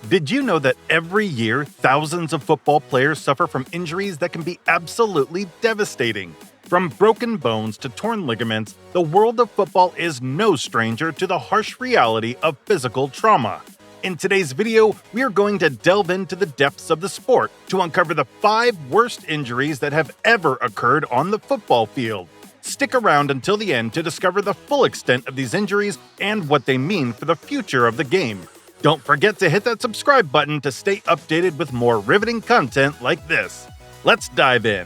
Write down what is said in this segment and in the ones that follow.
Did you know that every year thousands of football players suffer from injuries that can be absolutely devastating? From broken bones to torn ligaments, the world of football is no stranger to the harsh reality of physical trauma. In today's video, we are going to delve into the depths of the sport to uncover the 5 worst injuries that have ever occurred on the football field. Stick around until the end to discover the full extent of these injuries and what they mean for the future of the game. Don't forget to hit that subscribe button to stay updated with more riveting content like this. Let's dive in.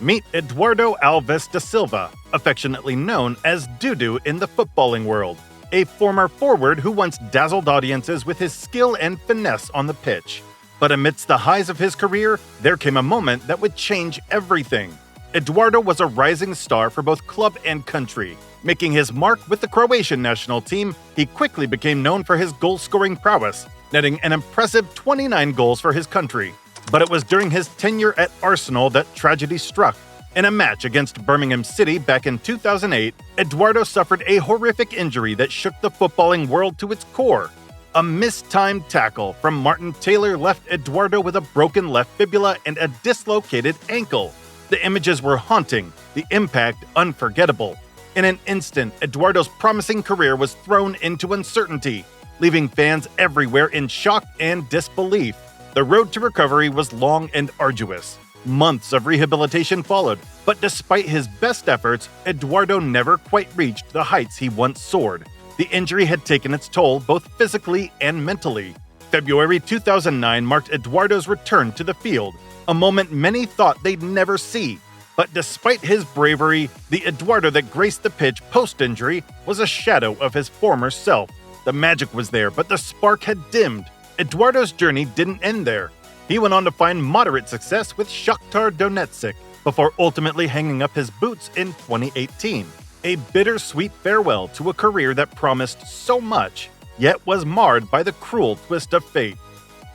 Meet Eduardo Alves da Silva, affectionately known as Dudu in the footballing world, a former forward who once dazzled audiences with his skill and finesse on the pitch. But amidst the highs of his career, there came a moment that would change everything. Eduardo was a rising star for both club and country. Making his mark with the Croatian national team, he quickly became known for his goal-scoring prowess, netting an impressive 29 goals for his country. But it was during his tenure at Arsenal that tragedy struck. In a match against Birmingham City back in 2008, Eduardo suffered a horrific injury that shook the footballing world to its core. A mistimed tackle from Martin Taylor left Eduardo with a broken left fibula and a dislocated ankle. The images were haunting, the impact unforgettable. In an instant, Eduardo's promising career was thrown into uncertainty, leaving fans everywhere in shock and disbelief. The road to recovery was long and arduous. Months of rehabilitation followed, but despite his best efforts, Eduardo never quite reached the heights he once soared. The injury had taken its toll both physically and mentally. February 2009 marked Eduardo's return to the field, a moment many thought they'd never see. But despite his bravery, the Eduardo that graced the pitch post-injury was a shadow of his former self. The magic was there, but the spark had dimmed. Eduardo's journey didn't end there. He went on to find moderate success with Shakhtar Donetsk, before ultimately hanging up his boots in 2018. A bittersweet farewell to a career that promised so much, yet was marred by the cruel twist of fate.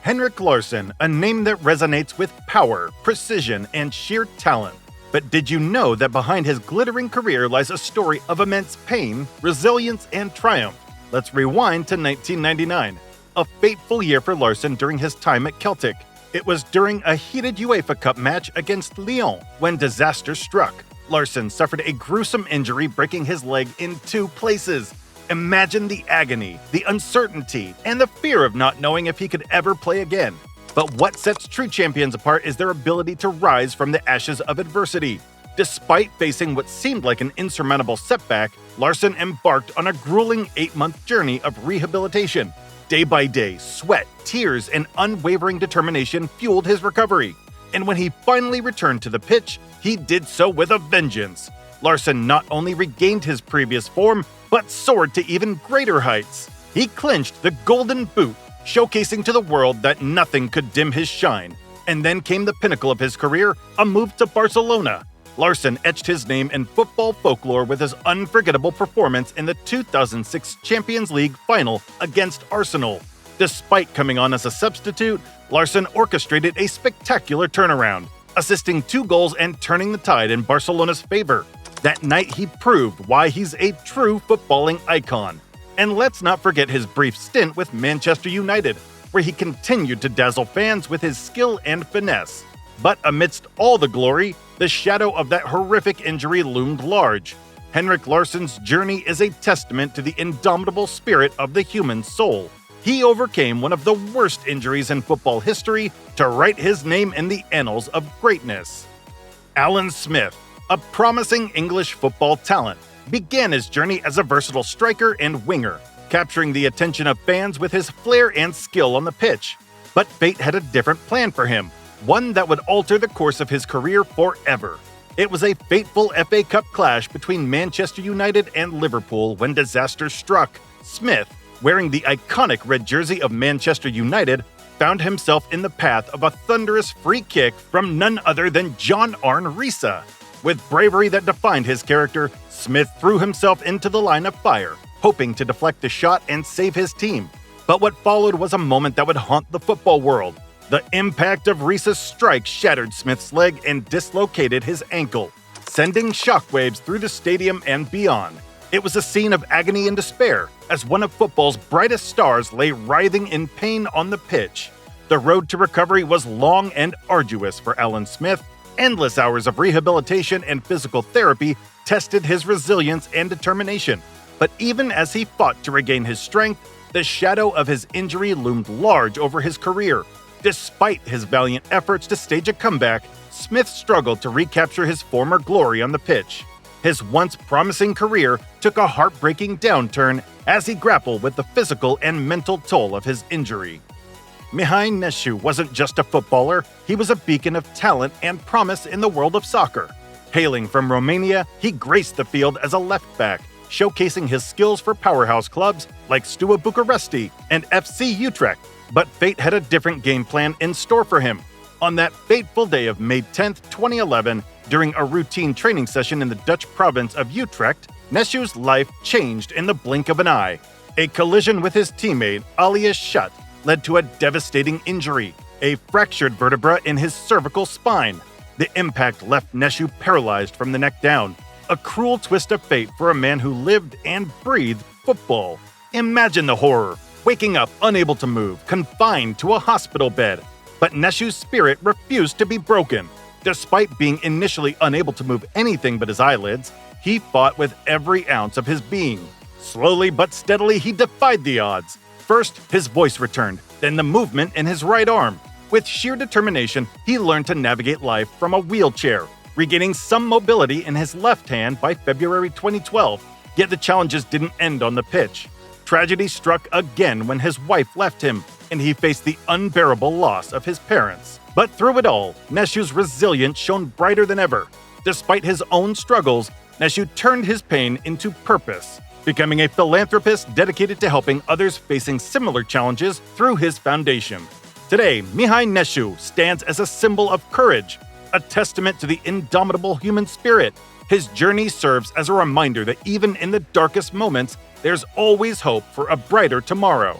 Henrik Larsson, a name that resonates with power, precision, and sheer talent. But did you know that behind his glittering career lies a story of immense pain, resilience, and triumph? Let's rewind to 1999, a fateful year for Larsson during his time at Celtic. It was during a heated UEFA Cup match against Lyon when disaster struck. Larsson suffered a gruesome injury, breaking his leg in 2 places. Imagine the agony, the uncertainty, and the fear of not knowing if he could ever play again. But what sets true champions apart is their ability to rise from the ashes of adversity. Despite facing what seemed like an insurmountable setback, Larsson embarked on a grueling 8-month journey of rehabilitation. Day by day, sweat, tears, and unwavering determination fueled his recovery. And when he finally returned to the pitch, he did so with a vengeance. Larsson not only regained his previous form, but soared to even greater heights. He clinched the Golden Boot, showcasing to the world that nothing could dim his shine. And then came the pinnacle of his career, a move to Barcelona. Larsson etched his name in football folklore with his unforgettable performance in the 2006 Champions League final against Arsenal. Despite coming on as a substitute, Larsson orchestrated a spectacular turnaround, assisting 2 goals and turning the tide in Barcelona's favor. That night he proved why he's a true footballing icon. And let's not forget his brief stint with Manchester United, where he continued to dazzle fans with his skill and finesse. But amidst all the glory, the shadow of that horrific injury loomed large. Henrik Larsson's journey is a testament to the indomitable spirit of the human soul. He overcame one of the worst injuries in football history to write his name in the annals of greatness. Alan Smith, a promising English football talent, began his journey as a versatile striker and winger, capturing the attention of fans with his flair and skill on the pitch. But fate had a different plan for him, one that would alter the course of his career forever. It was a fateful FA Cup clash between Manchester United and Liverpool when disaster struck. Smith, wearing the iconic red jersey of Manchester United, found himself in the path of a thunderous free kick from none other than John Arne Riise. With bravery that defined his character, Smith threw himself into the line of fire, hoping to deflect the shot and save his team. But what followed was a moment that would haunt the football world. The impact of Riise's strike shattered Smith's leg and dislocated his ankle, sending shockwaves through the stadium and beyond. It was a scene of agony and despair as one of football's brightest stars lay writhing in pain on the pitch. The road to recovery was long and arduous for Alan Smith. Endless hours of rehabilitation and physical therapy tested his resilience and determination. But even as he fought to regain his strength, the shadow of his injury loomed large over his career. Despite his valiant efforts to stage a comeback, Smith struggled to recapture his former glory on the pitch. His once promising career took a heartbreaking downturn as he grappled with the physical and mental toll of his injury. Mihai Neșu wasn't just a footballer, he was a beacon of talent and promise in the world of soccer. Hailing from Romania, he graced the field as a left back, showcasing his skills for powerhouse clubs like Steaua Bucuresti and FC Utrecht. But fate had a different game plan in store for him. On that fateful day of May 10, 2011, during a routine training session in the Dutch province of Utrecht, Neșu's life changed in the blink of an eye. A collision with his teammate, Alias Schut, led to a devastating injury, a fractured vertebra in his cervical spine. The impact left Neșu paralyzed from the neck down, a cruel twist of fate for a man who lived and breathed football. Imagine the horror, waking up unable to move, confined to a hospital bed. But Neșu's spirit refused to be broken. Despite being initially unable to move anything but his eyelids, he fought with every ounce of his being. Slowly but steadily, he defied the odds. First, his voice returned, then the movement in his right arm. With sheer determination, he learned to navigate life from a wheelchair, regaining some mobility in his left hand by February 2012. Yet the challenges didn't end on the pitch. Tragedy struck again when his wife left him, and he faced the unbearable loss of his parents. But through it all, Neșu's resilience shone brighter than ever. Despite his own struggles, Neșu turned his pain into purpose, becoming a philanthropist dedicated to helping others facing similar challenges through his foundation. Today, Mihai Neșu stands as a symbol of courage, a testament to the indomitable human spirit. His journey serves as a reminder that even in the darkest moments, there's always hope for a brighter tomorrow.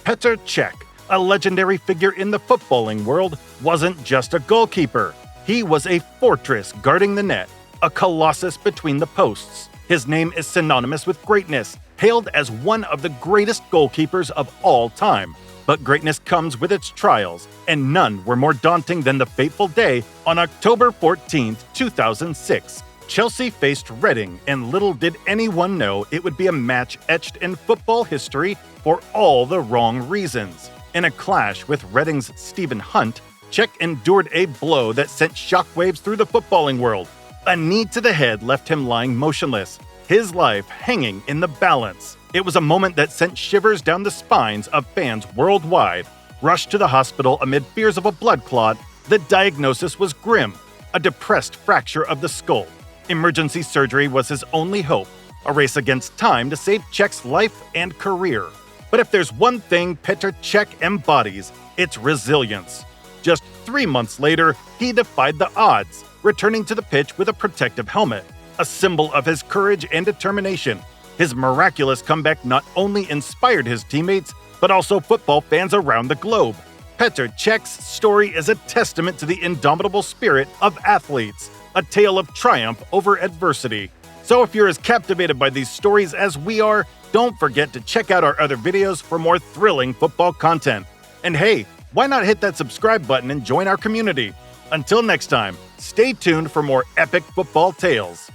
Petr Cech, a legendary figure in the footballing world, wasn't just a goalkeeper. He was a fortress guarding the net, a colossus between the posts. His name is synonymous with greatness, hailed as one of the greatest goalkeepers of all time. But greatness comes with its trials, and none were more daunting than the fateful day on October 14, 2006. Chelsea faced Reading, and little did anyone know it would be a match etched in football history for all the wrong reasons. In a clash with Reading's Stephen Hunt, Cech endured a blow that sent shockwaves through the footballing world. A knee to the head left him lying motionless, his life hanging in the balance. It was a moment that sent shivers down the spines of fans worldwide. Rushed to the hospital amid fears of a blood clot, the diagnosis was grim, a depressed fracture of the skull. Emergency surgery was his only hope, a race against time to save Cech's life and career. But if there's one thing Petr Cech embodies, it's resilience. Just 3 months later, he defied the odds, returning to the pitch with a protective helmet, a symbol of his courage and determination. His miraculous comeback not only inspired his teammates, but also football fans around the globe. Petr Cech's story is a testament to the indomitable spirit of athletes, a tale of triumph over adversity. So if you're as captivated by these stories as we are, don't forget to check out our other videos for more thrilling football content. And hey, why not hit that subscribe button and join our community? Until next time, stay tuned for more epic football tales.